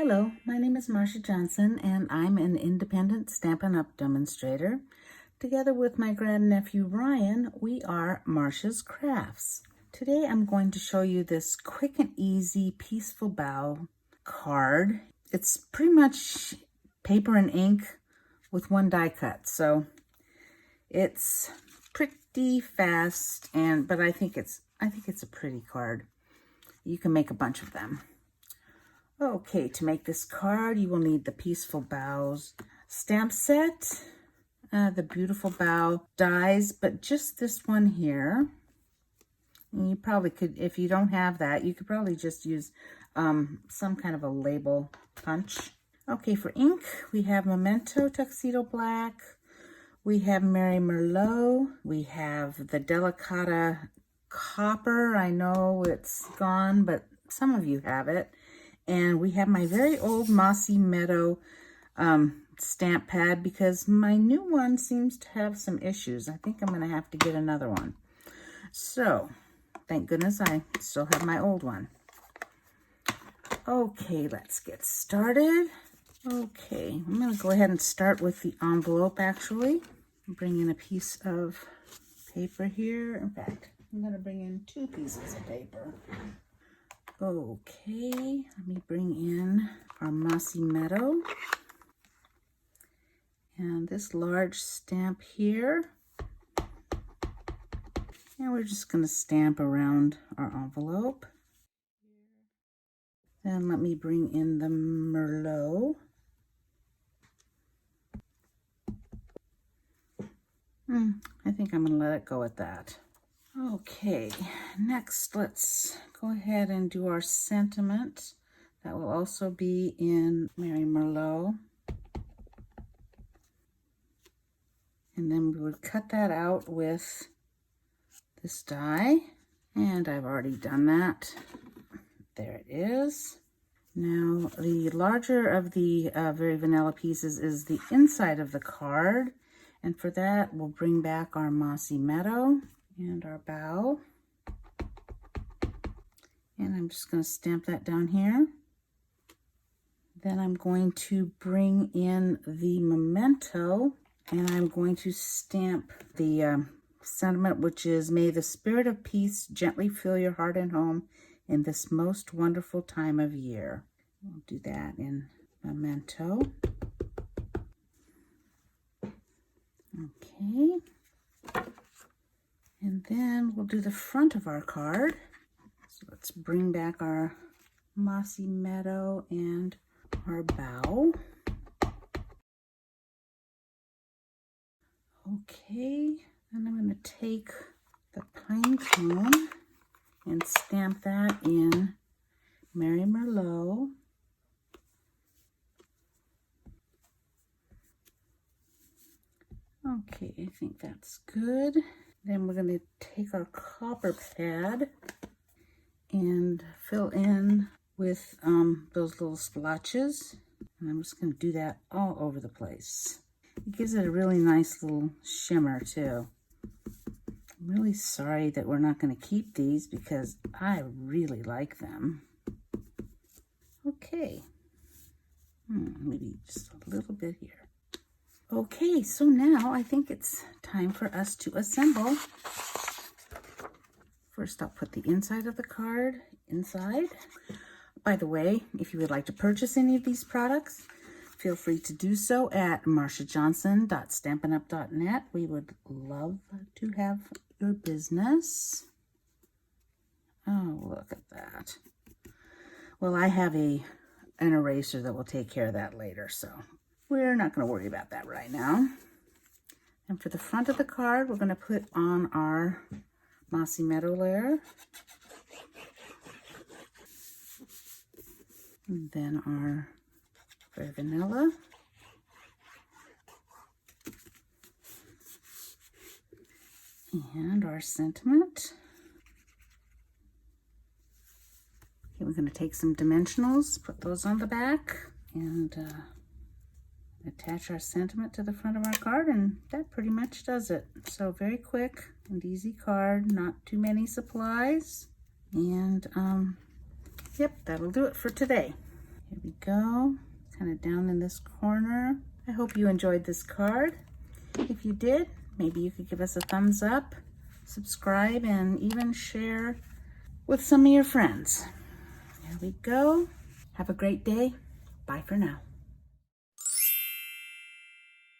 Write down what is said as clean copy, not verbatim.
Hello, my name is Marcia Johnson, and I'm an independent Stampin' Up! Demonstrator. Together with my grandnephew Ryan, we are Marcia's Crafts. Today I'm going to show you this quick and easy Peaceful Bough card. It's pretty much paper and ink with one die cut, so it's pretty fast, but I think it's a pretty card. You can make a bunch of them. Okay, to make this card, you will need the Peaceful Boughs stamp set, the Beautiful Bough dies, but just this one here. And you probably could, if you don't have that, you could probably just use some kind of a label punch. Okay, for ink, we have Memento Tuxedo Black, we have Merlot, we have the Delicata Copper. I know it's gone, but some of you have it. And we have my very old Mossy Meadow stamp pad because my new one seems to have some issues. I think I'm going to have to get another one. So, thank goodness I still have my old one. Okay, let's get started. Okay, I'm going to go ahead and start with the envelope actually. Bring in a piece of paper here. In fact, I'm going to bring in 2 pieces of paper. Okay, let me bring in our Mossy Meadow and this large stamp here. And we're just going to stamp around our envelope. Then let me bring in the Merlot. I think I'm going to let it go at that. Okay, next let's go ahead and do our sentiment. That will also be in Mary Merlot. And then we would cut that out with this die. And I've already done that. There it is. Now the larger of the very vanilla pieces is the inside of the card. And for that we'll bring back our Mossy Meadow and our bow. And I'm just going to stamp that down here. Then I'm going to bring in the Memento, and I'm going to stamp the sentiment, which is, may the spirit of peace gently fill your heart and home in this most wonderful time of year. We'll do that in Memento. Okay. And then we'll do the front of our card. So let's bring back our Mossy Meadow and our bow. Okay, and I'm going to take the pine cone and stamp that in Mary Merlot. Okay, I think that's good. Then we're going to take our copper pad and fill in with those little splotches. And I'm just going to do that all over the place. It gives it a really nice little shimmer too. I'm really sorry that we're not going to keep these because I really like them. Okay. Maybe just a little bit here. Okay, so now I think it's time for us to assemble. First, I'll put the inside of the card inside. By the way, if you would like to purchase any of these products, feel free to do so at marciajohnson.stampinup.net. We would love to have your business. Oh, look at that. Well, I have an eraser that will take care of that later, so we're not going to worry about that right now. And for the front of the card, we're going to put on our Mossy Meadow layer. And then our Very Vanilla. And our sentiment. Okay, we're going to take some dimensionals, put those on the back, and attach our sentiment to the front of our card, and that pretty much does it. So very quick and easy card, not too many supplies, and yep, that'll do it for today. Here we go, kind of down in this corner. I hope you enjoyed this card. If you did, maybe you could give us a thumbs up, subscribe, and even share with some of your friends. Here we go. Have a great day. Bye for now.